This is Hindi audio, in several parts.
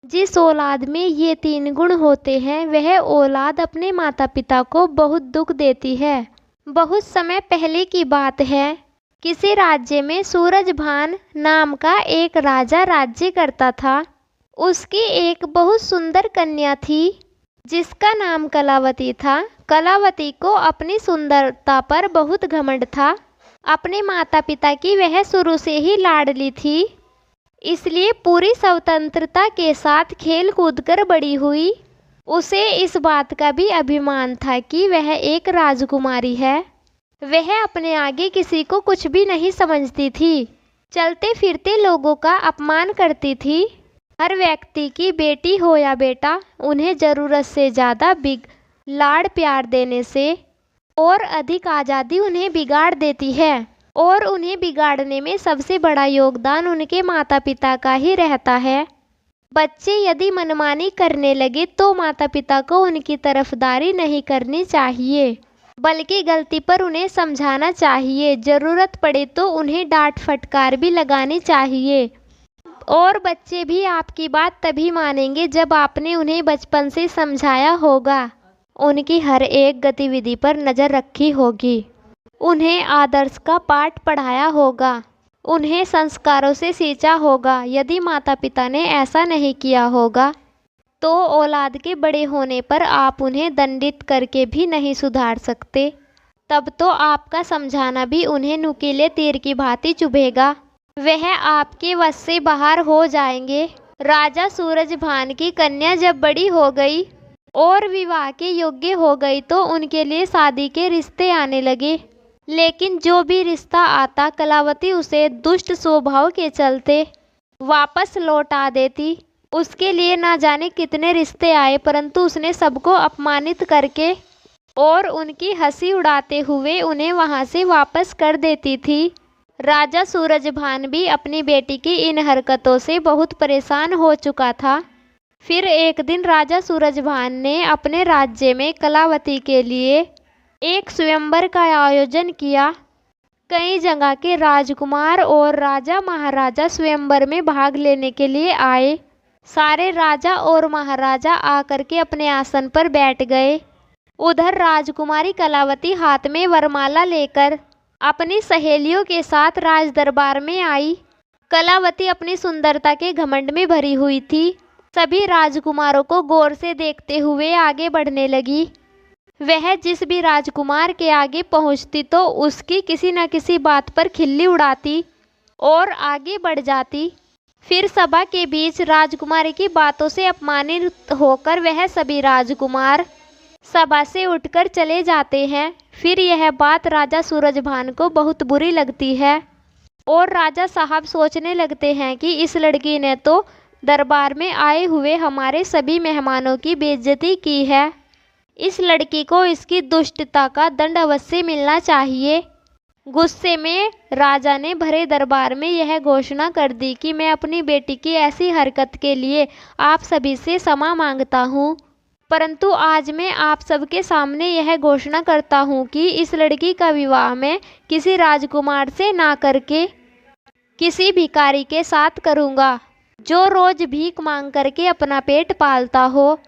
जिस औलाद में ये 3 गुण होते हैं वह औलाद अपने माता पिता को बहुत दुख देती है। बहुत समय पहले की बात है। किसी राज्य में सूरजभान नाम का एक राजा राज्य करता था। उसकी एक बहुत सुंदर कन्या थी जिसका नाम कलावती था। कलावती को अपनी सुंदरता पर बहुत घमंड था। अपने माता पिता की वह शुरू से ही लाडली थी, इसलिए पूरी स्वतंत्रता के साथ खेल कूद कर बड़ी हुई। उसे इस बात का भी अभिमान था कि वह एक राजकुमारी है। वह अपने आगे किसी को कुछ भी नहीं समझती थी। चलते फिरते लोगों का अपमान करती थी। हर व्यक्ति की बेटी हो या बेटा, उन्हें ज़रूरत से ज़्यादा लाड़ प्यार देने से और अधिक आज़ादी उन्हें बिगाड़ देती है। और उन्हें बिगाड़ने में सबसे बड़ा योगदान उनके माता पिता का ही रहता है। बच्चे यदि मनमानी करने लगे तो माता पिता को उनकी तरफदारी नहीं करनी चाहिए, बल्कि गलती पर उन्हें समझाना चाहिए। ज़रूरत पड़े तो उन्हें डांट फटकार भी लगानी चाहिए। और बच्चे भी आपकी बात तभी मानेंगे जब आपने उन्हें बचपन से समझाया होगा, उनकी हर एक गतिविधि पर नज़र रखी होगी, उन्हें आदर्श का पाठ पढ़ाया होगा, उन्हें संस्कारों से सींचा होगा। यदि माता पिता ने ऐसा नहीं किया होगा तो औलाद के बड़े होने पर आप उन्हें दंडित करके भी नहीं सुधार सकते। तब तो आपका समझाना भी उन्हें नुकीले तीर की भांति चुभेगा। वह आपके वश से बाहर हो जाएंगे। राजा सूरजभान की कन्या जब बड़ी हो गई और विवाह के योग्य हो गई तो उनके लिए शादी के रिश्ते आने लगे। लेकिन जो भी रिश्ता आता कलावती उसे दुष्ट स्वभाव के चलते वापस लौटा देती। उसके लिए ना जाने कितने रिश्ते आए, परंतु उसने सबको अपमानित करके और उनकी हंसी उड़ाते हुए उन्हें वहां से वापस कर देती थी। राजा सूरजभान भी अपनी बेटी की इन हरकतों से बहुत परेशान हो चुका था। फिर एक दिन राजा सूरजभान ने अपने राज्य में कलावती के लिए एक स्वयंवर का आयोजन किया। कई जगह के राजकुमार और राजा महाराजा स्वयंवर में भाग लेने के लिए आए। सारे राजा और महाराजा आकर के अपने आसन पर बैठ गए। उधर राजकुमारी कलावती हाथ में वरमाला लेकर अपनी सहेलियों के साथ राज दरबार में आई। कलावती अपनी सुंदरता के घमंड में भरी हुई थी। सभी राजकुमारों को गौर से देखते हुए आगे बढ़ने लगी। वह जिस भी राजकुमार के आगे पहुंचती तो उसकी किसी न किसी बात पर खिल्ली उड़ाती और आगे बढ़ जाती। फिर सभा के बीच राजकुमारी की बातों से अपमानित होकर वह सभी राजकुमार सभा से उठकर चले जाते हैं। फिर यह बात राजा सूरजभान को बहुत बुरी लगती है और राजा साहब सोचने लगते हैं कि इस लड़की ने तो दरबार में आए हुए हमारे सभी मेहमानों की बेइज्जती की है। इस लड़की को इसकी दुष्टता का दंड अवश्य मिलना चाहिए। गुस्से में राजा ने भरे दरबार में यह घोषणा कर दी कि मैं अपनी बेटी की ऐसी हरकत के लिए आप सभी से क्षमा मांगता हूँ, परंतु आज मैं आप सबके सामने यह घोषणा करता हूँ कि इस लड़की का विवाह मैं किसी राजकुमार से ना करके किसी भिखारी के साथ करूँगा, जो रोज भीख मांग करके अपना पेट पालता हो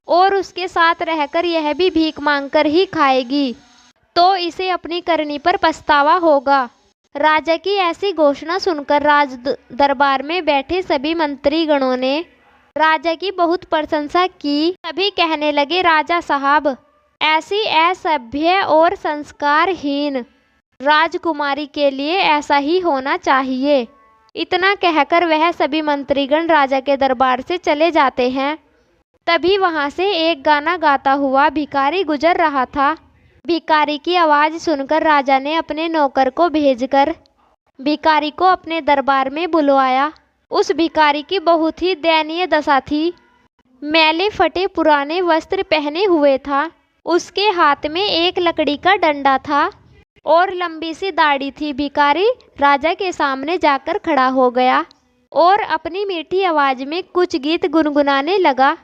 और उसके साथ रहकर यह भी भीख मांगकर ही खाएगी, तो इसे अपनी करनी पर पछतावा होगा। राजा की ऐसी घोषणा सुनकर राज दरबार में बैठे सभी मंत्रीगणों ने राजा की बहुत प्रशंसा की। सभी कहने लगे, राजा साहब, ऐसी असभ्य और संस्कारहीन राजकुमारी के लिए ऐसा ही होना चाहिए। इतना कहकर वह सभी मंत्रीगण राजा के दरबार से चले जाते हैं। तभी वहां से एक गाना गाता हुआ भिखारी गुजर रहा था। भिखारी की आवाज़ सुनकर राजा ने अपने नौकर को भेजकर भिखारी को अपने दरबार में बुलवाया। उस भिखारी की बहुत ही दयनीय दशा थी। मैले फटे पुराने वस्त्र पहने हुए था। उसके हाथ में एक लकड़ी का डंडा था और लंबी सी दाढ़ी थी। भिखारी राजा के सामने जाकर खड़ा हो गया और अपनी मीठी आवाज़ में कुछ गीत गुनगुनाने लगा।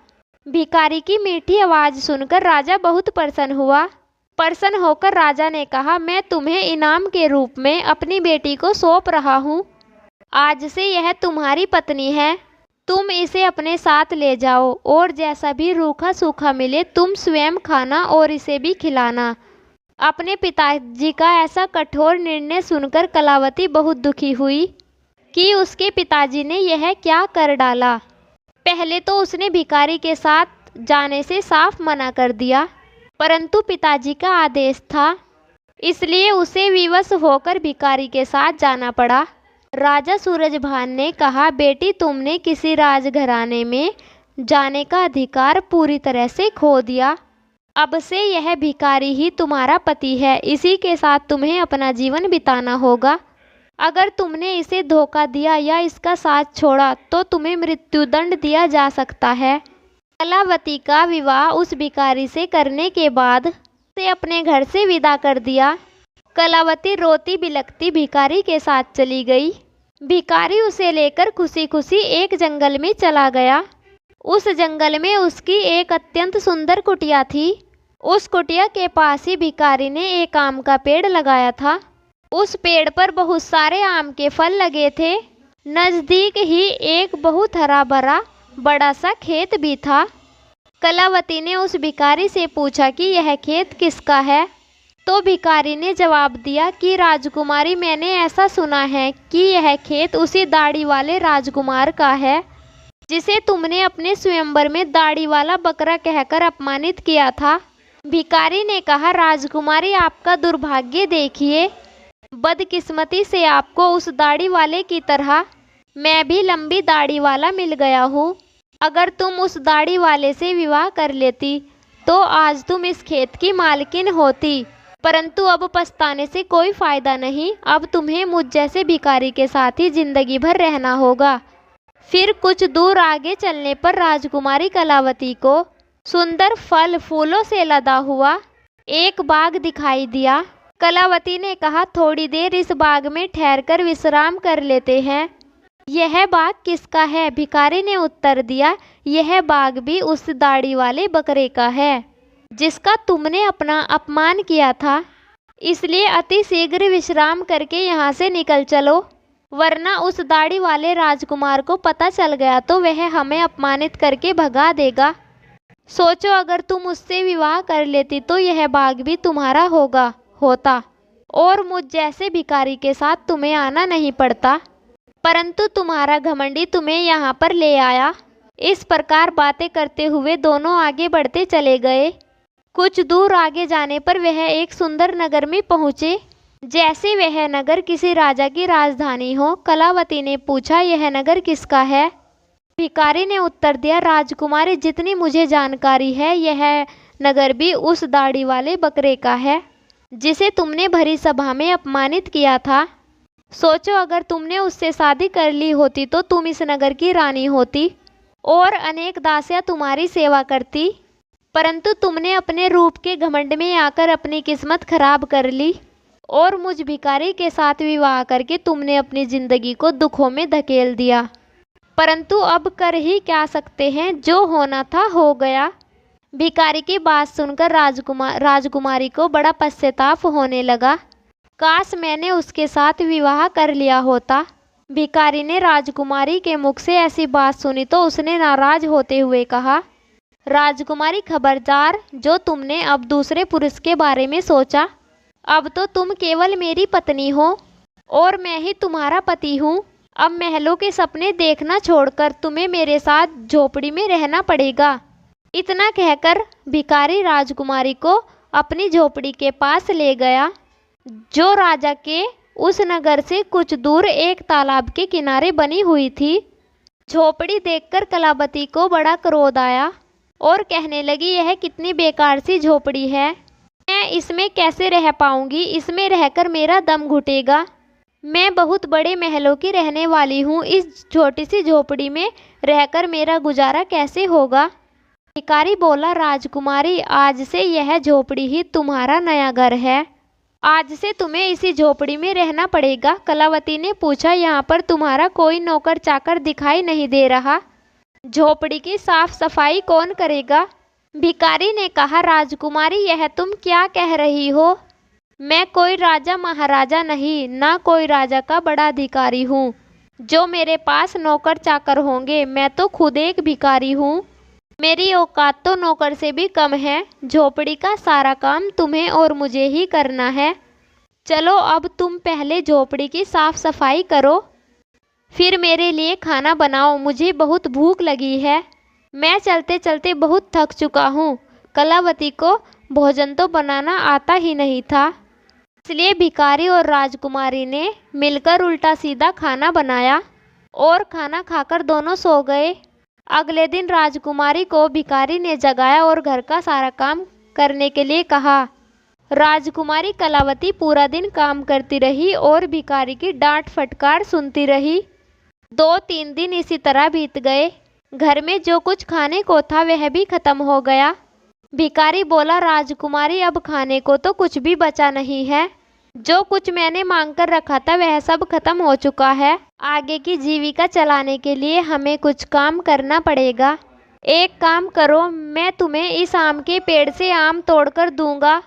भिखारी की मीठी आवाज़ सुनकर राजा बहुत प्रसन्न हुआ। प्रसन्न होकर राजा ने कहा, मैं तुम्हें इनाम के रूप में अपनी बेटी को सौंप रहा हूँ। आज से यह तुम्हारी पत्नी है। तुम इसे अपने साथ ले जाओ और जैसा भी रूखा सूखा मिले तुम स्वयं खाना और इसे भी खिलाना। अपने पिताजी का ऐसा कठोर निर्णय सुनकर कलावती बहुत दुखी हुई कि उसके पिताजी ने यह क्या कर डाला। पहले तो उसने भिखारी के साथ जाने से साफ मना कर दिया, परंतु पिताजी का आदेश था, इसलिए उसे विवश होकर भिखारी के साथ जाना पड़ा। राजा सूरजभान ने कहा, बेटी तुमने किसी राजघराने में जाने का अधिकार पूरी तरह से खो दिया। अब से यह भिखारी ही तुम्हारा पति है, इसी के साथ तुम्हें अपना जीवन बिताना होगा। अगर तुमने इसे धोखा दिया या इसका साथ छोड़ा तो तुम्हें मृत्युदंड दिया जा सकता है। कलावती का विवाह उस भिखारी से करने के बाद उसे अपने घर से विदा कर दिया। कलावती रोती बिलखती भिखारी के साथ चली गई। भिखारी उसे लेकर खुशी खुशी एक जंगल में चला गया। उस जंगल में उसकी एक अत्यंत सुंदर कुटिया थी। उस कुटिया के पास ही भिखारी ने एक आम का पेड़ लगाया था। उस पेड़ पर बहुत सारे आम के फल लगे थे। नज़दीक ही एक बहुत हरा भरा बड़ा सा खेत भी था। कलावती ने उस भिखारी से पूछा कि यह खेत किसका है, तो भिखारी ने जवाब दिया कि राजकुमारी, मैंने ऐसा सुना है कि यह खेत उसी दाढ़ी वाले राजकुमार का है जिसे तुमने अपने स्वयंवर में दाढ़ी वाला बकरा कहकर अपमानित किया था। भिखारी ने कहा, राजकुमारी आपका दुर्भाग्य देखिए, बदकिस्मती से आपको उस दाढ़ी वाले की तरह मैं भी लंबी दाढ़ी वाला मिल गया हूँ। अगर तुम उस दाढ़ी वाले से विवाह कर लेती तो आज तुम इस खेत की मालकिन होती, परंतु अब पछताने से कोई फायदा नहीं। अब तुम्हें मुझ जैसे भिखारी के साथ ही जिंदगी भर रहना होगा। फिर कुछ दूर आगे चलने पर राजकुमारी कलावती को सुंदर फल फूलों से लदा हुआ एक बाग दिखाई दिया। कलावती ने कहा, थोड़ी देर इस बाग में ठहरकर विश्राम कर लेते हैं। यह बाग किसका है? भिखारी ने उत्तर दिया, यह बाग भी उस दाढ़ी वाले बकरे का है जिसका तुमने अपना अपमान किया था। इसलिए अति शीघ्र विश्राम करके यहाँ से निकल चलो, वरना उस दाढ़ी वाले राजकुमार को पता चल गया तो वह हमें अपमानित करके भगा देगा। सोचो, अगर तुम उससे विवाह कर लेती तो यह बाग भी तुम्हारा होता और मुझ जैसे भिखारी के साथ तुम्हें आना नहीं पड़ता, परंतु तुम्हारा घमंडी तुम्हें यहाँ पर ले आया। इस प्रकार बातें करते हुए दोनों आगे बढ़ते चले गए। कुछ दूर आगे जाने पर वह एक सुंदर नगर में पहुँचे। जैसे वह नगर किसी राजा की राजधानी हो। कलावती ने पूछा, यह नगर किसका है? भिखारी ने उत्तर दिया, राजकुमारी, जितनी मुझे जानकारी है यह नगर भी उस दाढ़ी वाले बकरे का है जिसे तुमने भरी सभा में अपमानित किया था। सोचो, अगर तुमने उससे शादी कर ली होती तो तुम इस नगर की रानी होती और अनेक दासियां तुम्हारी सेवा करती, परंतु तुमने अपने रूप के घमंड में आकर अपनी किस्मत खराब कर ली और मुझ भिखारी के साथ विवाह करके तुमने अपनी जिंदगी को दुखों में धकेल दिया। परंतु अब कर ही क्या सकते हैं, जो होना था हो गया। भिखारी की बात सुनकर राजकुमारी को बड़ा पश्चाताप होने लगा। काश मैंने उसके साथ विवाह कर लिया होता। भिखारी ने राजकुमारी के मुख से ऐसी बात सुनी तो उसने नाराज होते हुए कहा, राजकुमारी खबरदार, जो तुमने अब दूसरे पुरुष के बारे में सोचा, अब तो तुम केवल मेरी पत्नी हो और मैं ही तुम्हारा पति हूँ। अब महलों के सपने देखना छोड़कर तुम्हें मेरे साथ झोपड़ी में रहना पड़ेगा। इतना कहकर भिखारी राजकुमारी को अपनी झोपड़ी के पास ले गया, जो राजा के उस नगर से कुछ दूर एक तालाब के किनारे बनी हुई थी। झोपड़ी देखकर कलावती को बड़ा क्रोध आया और कहने लगी, यह कितनी बेकार सी झोपड़ी है, मैं इसमें कैसे रह पाऊंगी? इसमें रहकर मेरा दम घुटेगा। मैं बहुत बड़े महलों की रहने वाली हूँ, इस छोटी सी झोपड़ी में रहकर मेरा गुजारा कैसे होगा? भिखारी बोला, राजकुमारी, आज से यह झोपड़ी ही तुम्हारा नया घर है। आज से तुम्हें इसी झोपड़ी में रहना पड़ेगा। कलावती ने पूछा, यहाँ पर तुम्हारा कोई नौकर चाकर दिखाई नहीं दे रहा? झोपड़ी की साफ सफाई कौन करेगा? भिखारी ने कहा, राजकुमारी, यह तुम क्या कह रही हो? मैं कोई राजा महाराजा नहीं, ना कोई राजा का बड़ा अधिकारी हूँ जो मेरे पास नौकर चाकर होंगे। मैं तो खुद एक भिखारी हूँ। मेरी औकात तो नौकर से भी कम है। झोपड़ी का सारा काम तुम्हें और मुझे ही करना है। चलो अब तुम पहले झोपड़ी की साफ सफाई करो, फिर मेरे लिए खाना बनाओ। मुझे बहुत भूख लगी है। मैं चलते चलते बहुत थक चुका हूँ। कलावती को भोजन तो बनाना आता ही नहीं था, इसलिए भिखारी और राजकुमारी ने मिलकर उल्टा सीधा खाना बनाया और खाना खाकर दोनों सो गए। अगले दिन राजकुमारी को भिखारी ने जगाया और घर का सारा काम करने के लिए कहा। राजकुमारी कलावती पूरा दिन काम करती रही और भिखारी की डांट फटकार सुनती रही। 2-3 दिन इसी तरह बीत गए। घर में जो कुछ खाने को था वह भी खत्म हो गया। भिखारी बोला, राजकुमारी अब खाने को तो कुछ भी बचा नहीं है। जो कुछ मैंने मांग कर रखा था वह सब खत्म हो चुका है। आगे की जीविका चलाने के लिए हमें कुछ काम करना पड़ेगा। एक काम करो, मैं तुम्हें इस आम के पेड़ से आम तोड़कर दूंगा,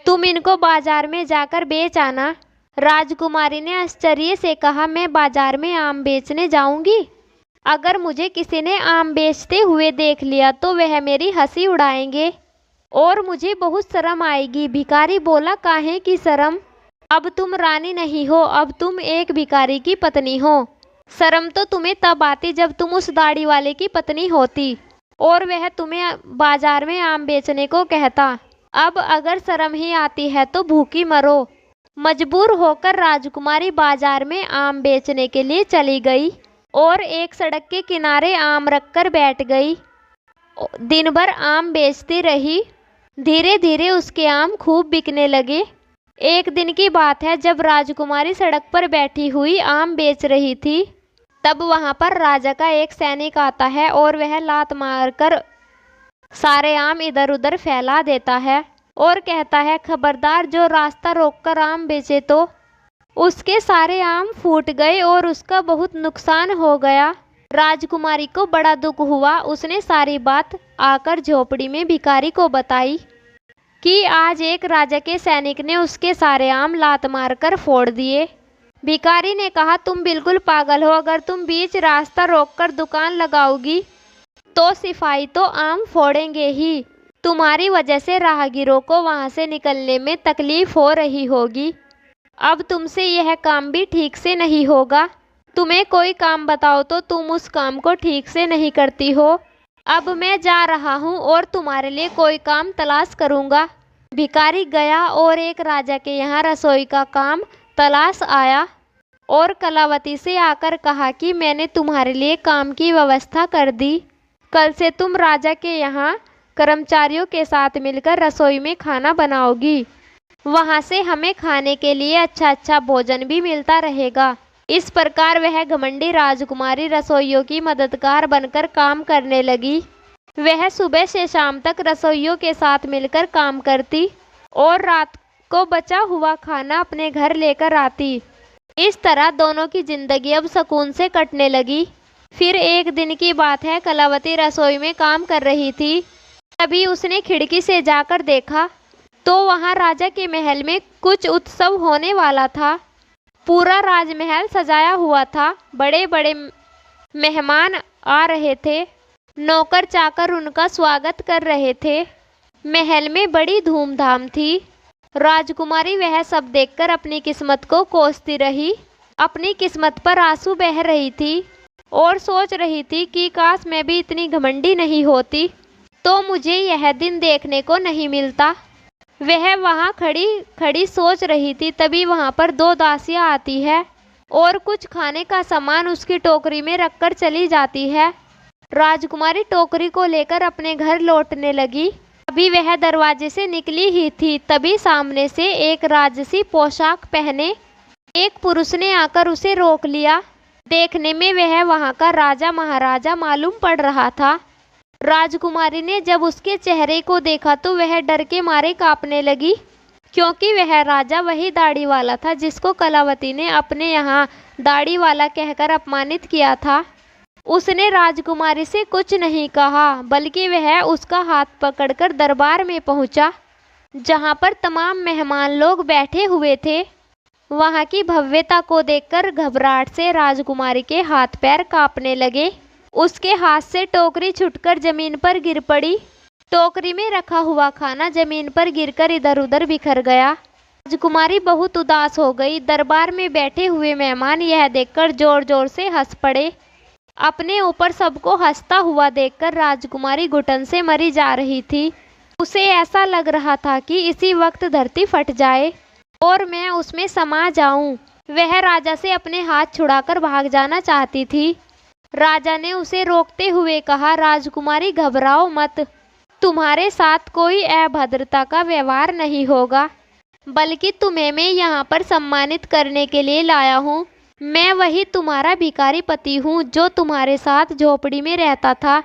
तुम इनको बाजार में जाकर बेच आना। राजकुमारी ने आश्चर्य से कहा, मैं बाजार में आम बेचने जाऊंगी? अगर मुझे किसी ने आम बेचते हुए देख लिया तो वह मेरी हंसी उड़ाएंगे और मुझे बहुत शर्म आएगी। भिखारी बोला, काहे की शर्म? अब तुम रानी नहीं हो, अब तुम एक भिखारी की पत्नी हो। शर्म तो तुम्हें तब आती जब तुम उस दाढ़ी वाले की पत्नी होती और वह तुम्हें बाजार में आम बेचने को कहता। अब अगर शर्म ही आती है तो भूखी मरो। मजबूर होकर राजकुमारी बाजार में आम बेचने के लिए चली गई और एक सड़क के किनारे आम रखकर बैठ गई। दिन भर आम बेचती रही। धीरे धीरे उसके आम खूब बिकने लगे। एक दिन की बात है, जब राजकुमारी सड़क पर बैठी हुई आम बेच रही थी, तब वहां पर राजा का एक सैनिक आता है और वह लात मारकर सारे आम इधर उधर फैला देता है और कहता है, खबरदार जो रास्ता रोककर आम बेचे तो। उसके सारे आम फूट गए और उसका बहुत नुकसान हो गया। राजकुमारी को बड़ा दुख हुआ। उसने सारी बात आकर झोपड़ी में भिखारी को बताई कि आज एक राजा के सैनिक ने उसके सारे आम लात मारकर फोड़ दिए। भिखारी ने कहा, तुम बिल्कुल पागल हो। अगर तुम बीच रास्ता रोककर दुकान लगाओगी तो सिपाही तो आम फोड़ेंगे ही। तुम्हारी वजह से राहगीरों को वहां से निकलने में तकलीफ हो रही होगी। अब तुमसे यह काम भी ठीक से नहीं होगा। तुम्हें कोई काम बताओ तो तुम उस काम को ठीक से नहीं करती हो। अब मैं जा रहा हूँ और तुम्हारे लिए कोई काम तलाश करूँगा। भिखारी गया और एक राजा के यहाँ रसोई का काम तलाश आया और कलावती से आकर कहा कि मैंने तुम्हारे लिए काम की व्यवस्था कर दी। कल से तुम राजा के यहाँ कर्मचारियों के साथ मिलकर रसोई में खाना बनाओगी। वहाँ से हमें खाने के लिए अच्छा अच्छा भोजन भी मिलता रहेगा। इस प्रकार वह घमंडी राजकुमारी रसोइयों की मददगार बनकर काम करने लगी। वह सुबह से शाम तक रसोइयों के साथ मिलकर काम करती और रात को बचा हुआ खाना अपने घर लेकर आती। इस तरह दोनों की जिंदगी अब सुकून से कटने लगी। फिर एक दिन की बात है, कलावती रसोई में काम कर रही थी। तभी उसने खिड़की से जाकर देखा तो वहाँ राजा के महल में कुछ उत्सव होने वाला था। पूरा राजमहल सजाया हुआ था। बड़े बड़े मेहमान आ रहे थे। नौकर चाकर उनका स्वागत कर रहे थे। महल में बड़ी धूमधाम थी। राजकुमारी वह सब देखकर अपनी किस्मत को कोसती रही। अपनी किस्मत पर आंसू बह रही थी और सोच रही थी कि काश मैं भी इतनी घमंडी नहीं होती तो मुझे यह दिन देखने को नहीं मिलता। वह वहाँ खड़ी खड़ी सोच रही थी, तभी वहाँ पर 2 दासियाँ आती है और कुछ खाने का सामान उसकी टोकरी में रखकर चली जाती है। राजकुमारी टोकरी को लेकर अपने घर लौटने लगी। अभी वह दरवाजे से निकली ही थी, तभी सामने से एक राजसी पोशाक पहने एक पुरुष ने आकर उसे रोक लिया। देखने में वह वहाँ का राजा महाराजा मालूम पड़ रहा था। राजकुमारी ने जब उसके चेहरे को देखा तो वह डर के मारे कांपने लगी, क्योंकि वह राजा वही दाढ़ी वाला था जिसको कलावती ने अपने यहाँ दाढ़ी वाला कहकर अपमानित किया था। उसने राजकुमारी से कुछ नहीं कहा, बल्कि वह उसका हाथ पकड़कर दरबार में पहुँचा, जहाँ पर तमाम मेहमान लोग बैठे हुए थे। वहाँ की भव्यता को देखकर घबराहट से राजकुमारी के हाथ पैर कांपने लगे। उसके हाथ से टोकरी छूटकर जमीन पर गिर पड़ी। टोकरी में रखा हुआ खाना जमीन पर गिरकर इधर उधर बिखर गया। राजकुमारी बहुत उदास हो गई। दरबार में बैठे हुए मेहमान यह देखकर जोर जोर से हंस पड़े। अपने ऊपर सबको हंसता हुआ देखकर राजकुमारी घुटन से मरी जा रही थी। उसे ऐसा लग रहा था कि इसी वक्त धरती फट जाए और मैं उसमें समा जाऊं। वह राजा से अपने हाथ छुड़ाकर भाग जाना चाहती थी। राजा ने उसे रोकते हुए कहा, राजकुमारी घबराओ मत, तुम्हारे साथ कोई अभद्रता का व्यवहार नहीं होगा, बल्कि तुम्हें मैं यहाँ पर सम्मानित करने के लिए लाया हूँ। मैं वही तुम्हारा भिखारी पति हूँ जो तुम्हारे साथ झोपड़ी में रहता था,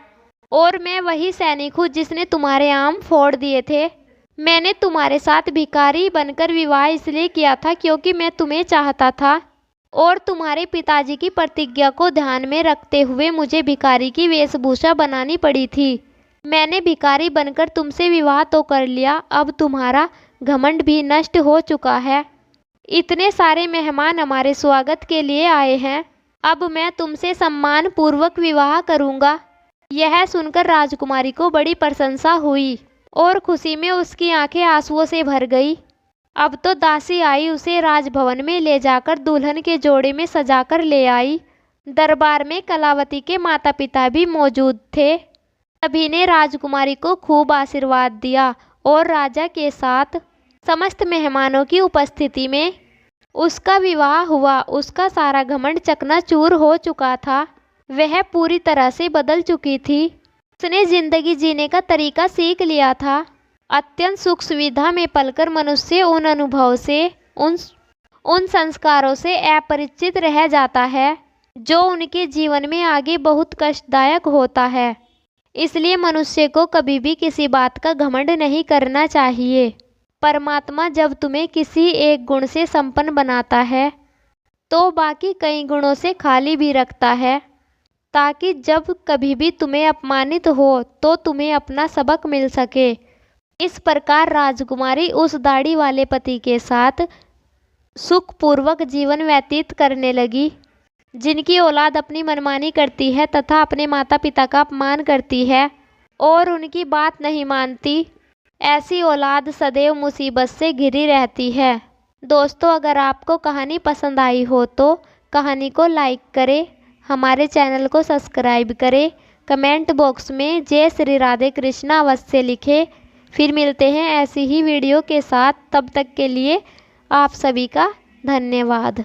और मैं वही सैनिक हूँ जिसने तुम्हारे आम फोड़ दिए थे। मैंने तुम्हारे साथ भिखारी बनकर विवाह इसलिए किया था क्योंकि मैं तुम्हें चाहता था, और तुम्हारे पिताजी की प्रतिज्ञा को ध्यान में रखते हुए मुझे भिखारी की वेशभूषा बनानी पड़ी थी। मैंने भिखारी बनकर तुमसे विवाह तो कर लिया, अब तुम्हारा घमंड भी नष्ट हो चुका है। इतने सारे मेहमान हमारे स्वागत के लिए आए हैं, अब मैं तुमसे सम्मान पूर्वक विवाह करूँगा। यह सुनकर राजकुमारी को बड़ी प्रशंसा हुई और खुशी में उसकी आंखें आंसुओं से भर गई। अब तो दासी आई उसे राजभवन में ले जाकर दुल्हन के जोड़े में सजाकर ले आई। दरबार में कलावती के माता पिता भी मौजूद थे। सभी ने राजकुमारी को खूब आशीर्वाद दिया और राजा के साथ समस्त मेहमानों की उपस्थिति में उसका विवाह हुआ। उसका सारा घमंड चकनाचूर हो चुका था। वह पूरी तरह से बदल चुकी थी। उसने जिंदगी जीने का तरीका सीख लिया था। अत्यंत सुख सुविधा में पलकर मनुष्य उन अनुभव से, उन संस्कारों से अपरिचित रह जाता है जो उनके जीवन में आगे बहुत कष्टदायक होता है। इसलिए मनुष्य को कभी भी किसी बात का घमंड नहीं करना चाहिए। परमात्मा जब तुम्हें किसी एक गुण से संपन्न बनाता है तो बाकी कई गुणों से खाली भी रखता है, ताकि जब कभी भी तुम्हें अपमानित हो तो तुम्हें अपना सबक मिल सके। इस प्रकार राजकुमारी उस दाढ़ी वाले पति के साथ सुखपूर्वक जीवन व्यतीत करने लगी। जिनकी औलाद अपनी मनमानी करती है तथा अपने माता पिता का अपमान करती है और उनकी बात नहीं मानती, ऐसी औलाद सदैव मुसीबत से घिरी रहती है। दोस्तों, अगर आपको कहानी पसंद आई हो तो कहानी को लाइक करें, हमारे चैनल को सब्सक्राइब करें, कमेंट बॉक्स में जय श्री राधे कृष्णा अवश्य लिखें। फिर मिलते हैं ऐसी ही वीडियो के साथ। तब तक के लिए आप सभी का धन्यवाद।